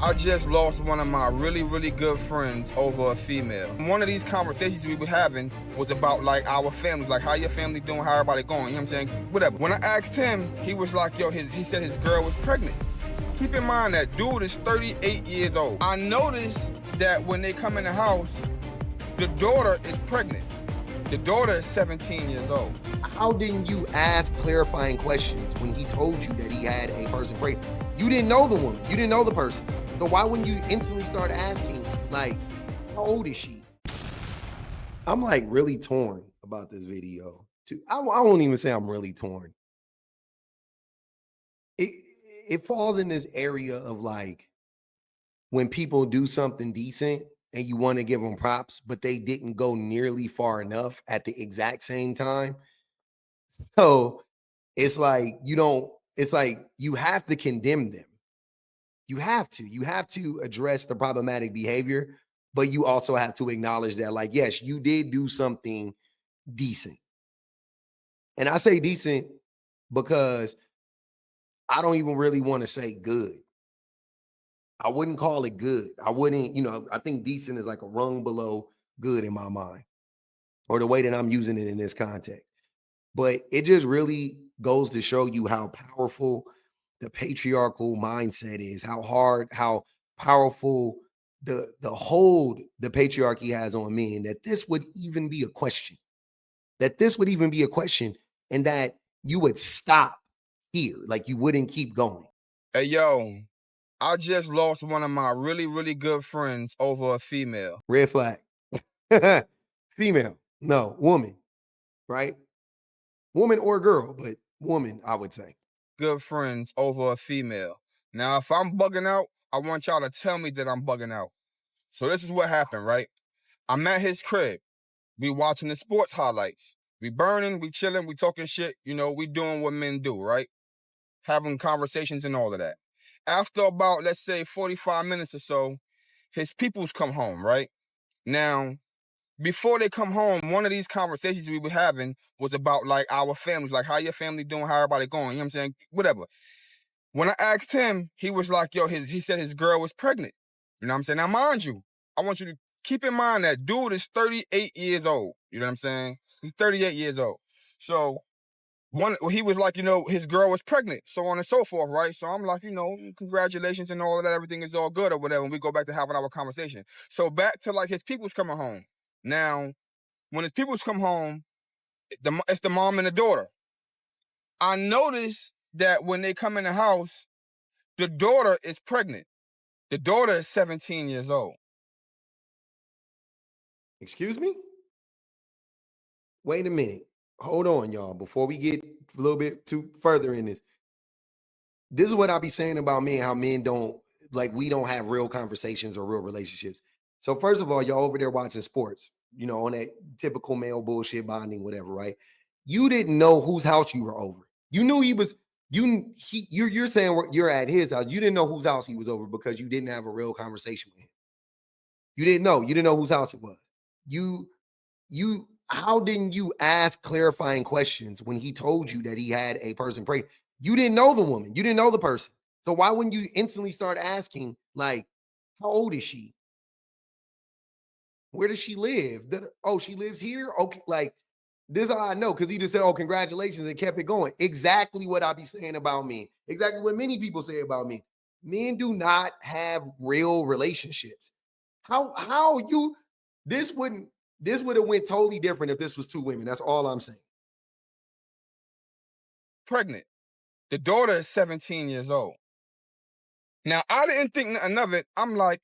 I just lost one of my really, really good friends over a female. One of these conversations we were having was about like our families, like how your family doing, how everybody going, you know what I'm saying? Whatever. When I asked him, he was like, yo, he said his girl was pregnant. Keep in mind that dude is 38 years old. I noticed that when they come in the house, the daughter is pregnant. The daughter is 17 years old. How didn't you ask clarifying questions when he told you that he had a person pregnant? You didn't know the woman. You didn't know the person. So why wouldn't you instantly start asking, like, how old is she? I'm like really torn about this video too. I won't even say I'm really torn. It falls in this area of like when people do something decent and you want to give them props, but they didn't go nearly far enough at the exact same time. So it's like it's like you have to condemn them. You have to address the problematic behavior, but you also have to acknowledge that, like, yes, you did do something decent. And I say decent because I don't even really want to say good. I wouldn't call it good. I wouldn't, I think decent is like a rung below good in my mind, or the way that I'm using it in this context. But it just really goes to show you how powerful the patriarchal mindset is, how powerful the hold the patriarchy has on men, that this would even be a question, and that you would stop here, like you wouldn't keep going. Hey, yo, I just lost one of my really, really good friends over a female. Red flag. Female, no, woman, right? Woman or girl, but woman, I would say. Good friends over a female. Now, if I'm bugging out, I want y'all to tell me that I'm bugging out. So this is what happened, right? I'm at his crib. We watching the sports highlights. We burning, we chilling, we talking shit. We doing what men do, right? Having conversations and all of that. After about, let's say, 45 minutes or so, his peoples come home, right? Now, before they come home, one of these conversations we were having was about like our families, like how your family doing, how everybody going, you know what I'm saying? Whatever. When I asked him, he was like, yo, he said his girl was pregnant. You know what I'm saying? Now, mind you, I want you to keep in mind that dude is 38 years old. You know what I'm saying? He's 38 years old. So he was like, his girl was pregnant, so on and so forth, right? So I'm like, congratulations and all of that, everything is all good or whatever, and we go back to having our conversation. So back to like his people's coming home. Now, when his people's come home, it's the mom and the daughter. I noticed that when they come in the house, the daughter is pregnant. The daughter is 17 years old. Excuse me? Wait a minute. Hold on, y'all. Before we get a little bit too further in this is what I be saying about men, how men we don't have real conversations or real relationships. So first of all, y'all over there watching sports, on that typical male bullshit bonding, whatever, right? You didn't know whose house you were over. You knew you're saying you're at his house. You didn't know whose house he was over because you didn't have a real conversation with him. You didn't know whose house it was. How didn't you ask clarifying questions when he told you that he had a person pregnant? You didn't know the woman. You didn't know the person. So why wouldn't you instantly start asking, like, how old is she? Where does she live? She lives here? Okay, like, this is how I know, because he just said, oh, congratulations, and kept it going. Exactly what I be saying about me. Exactly what many people say about me. Men do not have real relationships. This would have went totally different if this was two women. That's all I'm saying. Pregnant. The daughter is 17 years old. Now, I didn't think nothing of it. I'm like,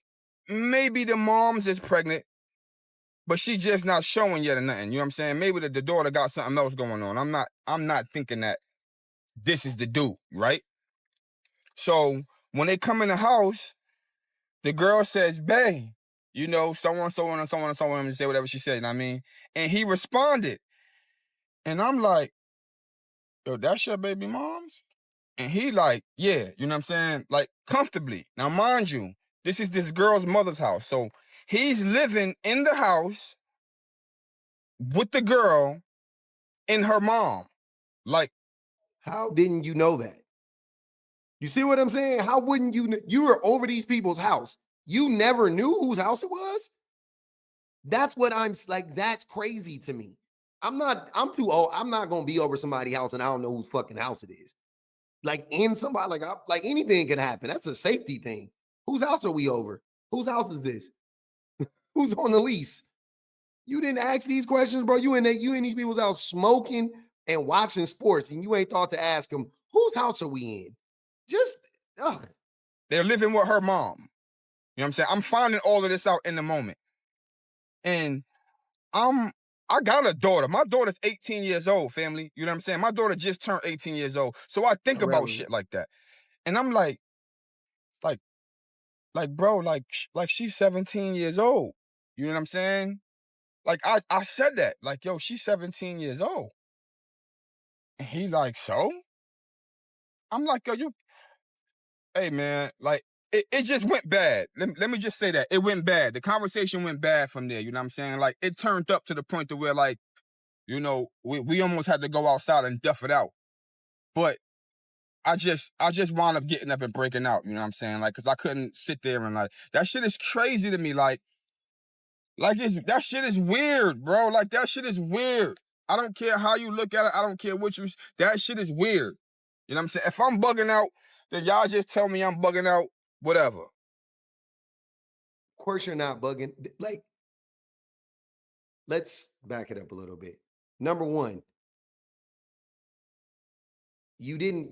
maybe the mom's is pregnant, but she just not showing yet or nothing. You know what I'm saying? Maybe the daughter got something else going on. I'm not thinking that this is the dude, right? So when they come in the house, the girl says, bae, so on, so on, and so on, and so on, and say whatever she said, you know what I mean? And he responded. And I'm like, yo, that's your baby mom's? And he like, yeah, you know what I'm saying? Like, comfortably. Now, mind you, this is this girl's mother's house. So he's living in the house with the girl and her mom. Like, how didn't you know that? You see what I'm saying? How wouldn't you? You were over these people's house. You never knew whose house it was. That's what I'm like. That's crazy to me. I'm too old. I'm not gonna be over somebody's house and I don't know whose fucking house it is. Like in somebody, like anything can happen. That's a safety thing. Whose house are we over? Whose house is this? Who's on the lease? You didn't ask these questions, bro. You in these people's house smoking and watching sports, and you ain't thought to ask them whose house are we in? Just They're living with her mom. You know what I'm saying? I'm finding all of this out in the moment. And I got a daughter. My daughter's 18 years old, family. You know what I'm saying? My daughter just turned 18 years old. So I think about shit like that. And I'm like, bro, like she's 17 years old. You know what I'm saying? Like I said that. Like, yo, she's 17 years old. And he's like, so? I'm like, yo, hey man, like it just went bad. Let me just say that. It went bad. The conversation went bad from there. You know what I'm saying? Like it turned up to the point to where like, you know, we almost had to go outside and duff it out. But I just wound up getting up and breaking out. You know what I'm saying? Like, cause I couldn't sit there and like that shit is crazy to me. Like that shit is weird, bro. Like that shit is weird. I don't care how you look at it. I don't care what that shit is weird. You know what I'm saying? If I'm bugging out, then y'all just tell me I'm bugging out, whatever. Of course you're not bugging. Like, let's back it up a little bit. Number one, you didn't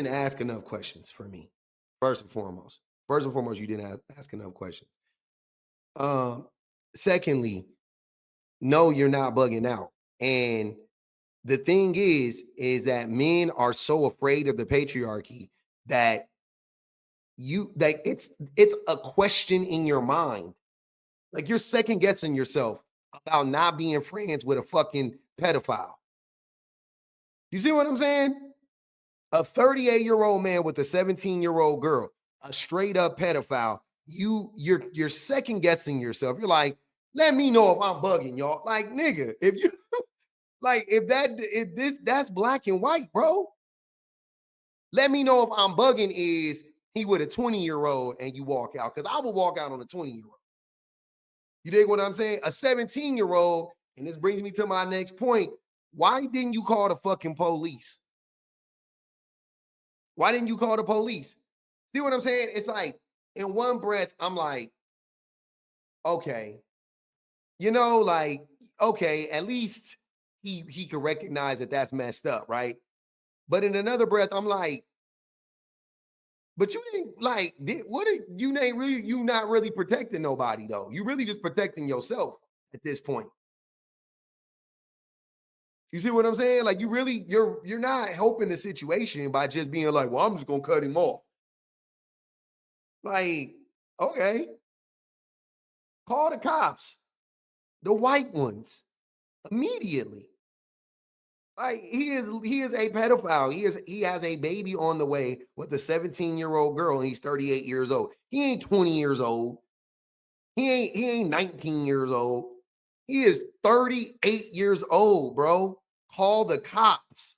ask enough questions for me. First and foremost, you didn't ask enough questions. Secondly, no, you're not bugging out. And the thing is that men are so afraid of the patriarchy that it's a question in your mind. Like you're second guessing yourself about not being friends with a fucking pedophile. You see what I'm saying? A 38-year-old man with a 17-year-old girl, a straight up pedophile. You're second guessing yourself. You're like, let me know if I'm bugging, y'all. Like, nigga, if you like, that's black and white, bro. Let me know if I'm bugging is he with a 20-year-old and you walk out. Because I will walk out on a 20-year-old. You dig what I'm saying? A 17-year-old, and this brings me to my next point. Why didn't you call the fucking police? Why didn't you call the police? See what I'm saying? It's like, in one breath, I'm like, okay. You know, like, okay, at least he could recognize that that's messed up, right? But in another breath, I'm like, but you didn't like, you not really protecting nobody though. You really just protecting yourself at this point. You see what I'm saying? Like you're not helping the situation by just being like, well, I'm just gonna cut him off. Like, okay, call the cops, the white ones, immediately. Like he is a pedophile. He has a baby on the way with a 17-year-old girl, and he's 38 years old. He ain't 20 years old. He ain't 19 years old. He is 38 years old, bro. Call the cops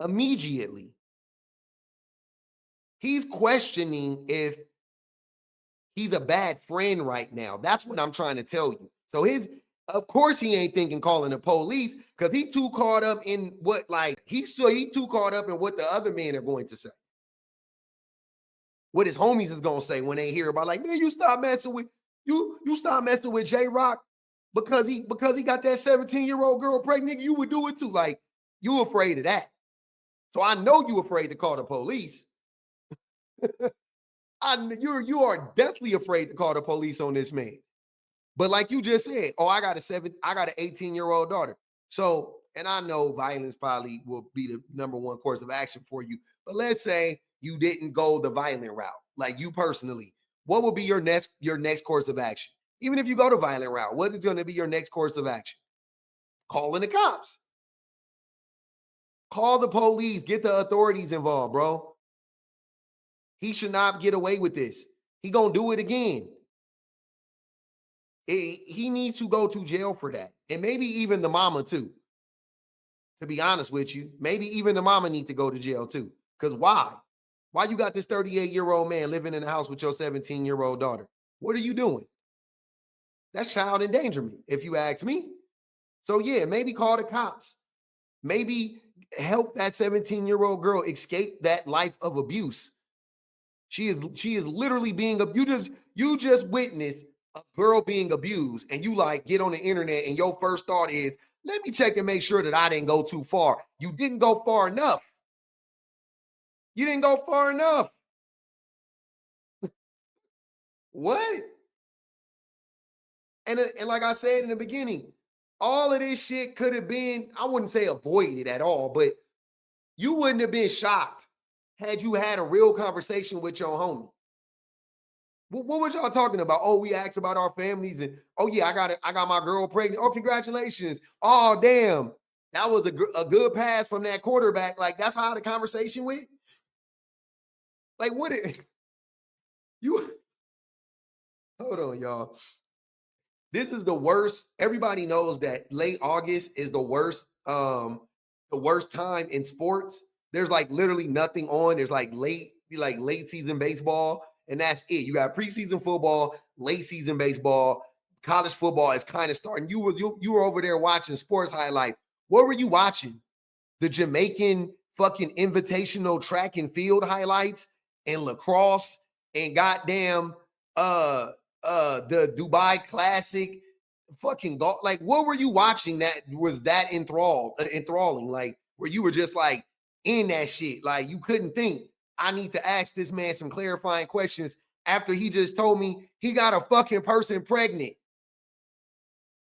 immediately. He's questioning if he's a bad friend right now. That's what I'm trying to tell you. So of course he ain't thinking calling the police because he too caught up in what he too caught up in what the other men are going to say. What his homies is gonna say when they hear about man, you stop messing with J-Rock because he got that 17-year-old girl pregnant. You would do it too. Like you afraid of that. So I know you afraid to call the police. You are definitely afraid to call the police on this man. But like you just said, I got an 18-year-old daughter. So, and I know violence probably will be the number one course of action for you. But let's say you didn't go the violent route, like you personally. What would be your next course of action? Even if you go the violent route, what is going to be your next course of action? Calling the cops. Call the police. Get the authorities involved, bro. He should not get away with this. He gonna do it again. He needs to go to jail for that. And maybe even the mama too. To be honest with you, maybe even the mama needs to go to jail too. Because why? Why you got this 38-year-old man living in a house with your 17-year-old daughter? What are you doing? That's child endangerment, if you ask me. So yeah, maybe call the cops. Maybe help that 17-year-old girl escape that life of abuse. She is literally being you just witnessed a girl being abused, and you like get on the internet, and your first thought is, let me check and make sure that I didn't go too far. You didn't go far enough. You didn't go far enough. What? And like I said in the beginning, all of this shit could have been, I wouldn't say avoided at all, but you wouldn't have been shocked had you had a real conversation with your homie. What was y'all talking about? Oh, we asked about our families, and oh yeah, I got my girl pregnant. Oh, congratulations. Oh, damn. That was a good pass from that quarterback. Like, that's how the conversation went. Like, what it you hold on, y'all. This is the worst. Everybody knows that late August is the worst time in sports. There's like literally nothing on. There's like late season baseball, and that's it. You got preseason football, late season baseball, college football is kind of starting. You were over there watching sports highlights. What were you watching? The Jamaican fucking invitational track and field highlights and lacrosse and goddamn the Dubai Classic fucking golf. Like, what were you watching that was that enthralling? Like, where you were just like in that shit. Like, you couldn't think, I need to ask this man some clarifying questions after he just told me he got a fucking person pregnant.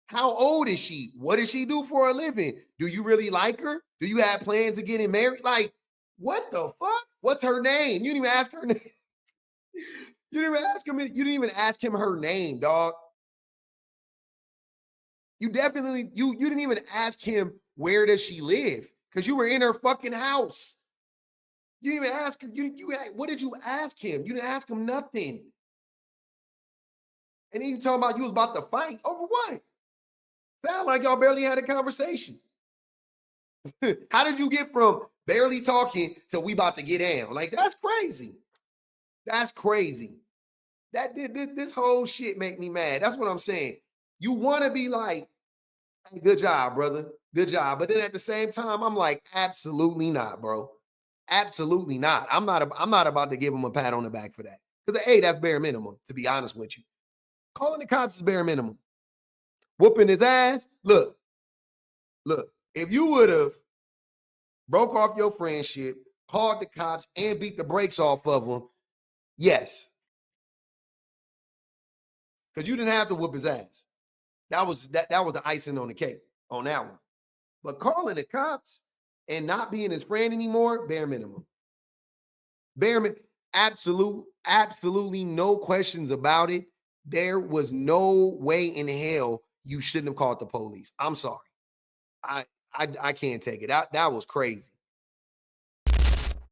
How old is she? What does she do for a living? Do you really like her? Do you have plans of getting married? Like, what the fuck? What's her name? You didn't even ask her name. You didn't even ask him. You didn't even ask him her name, dog. You definitely you didn't even ask him where does she live, because you were in her fucking house. You didn't even ask her. What did you ask him? You didn't ask him nothing. And then you talking about you was about to fight over what? Sound like y'all barely had a conversation. How did you get from barely talking to we about to get down? Like, that's crazy. That's crazy. This whole shit make me mad. That's what I'm saying. You want to be like, hey, good job, brother. Good job. But then at the same time, I'm like, absolutely not, bro. Absolutely not. I'm not about to give him a pat on the back for that. Because hey, that's bare minimum, to be honest with you. Calling the cops is bare minimum. Whooping his ass. Look, if you would have broke off your friendship, called the cops, and beat the brakes off of him, yes. Because you didn't have to whoop his ass. That was the icing on the cake on that one. But calling the cops and not being his friend anymore, bare minimum. Absolutely no questions about it. There was no way in hell you shouldn't have called the police. I'm sorry. I can't take it. That was crazy.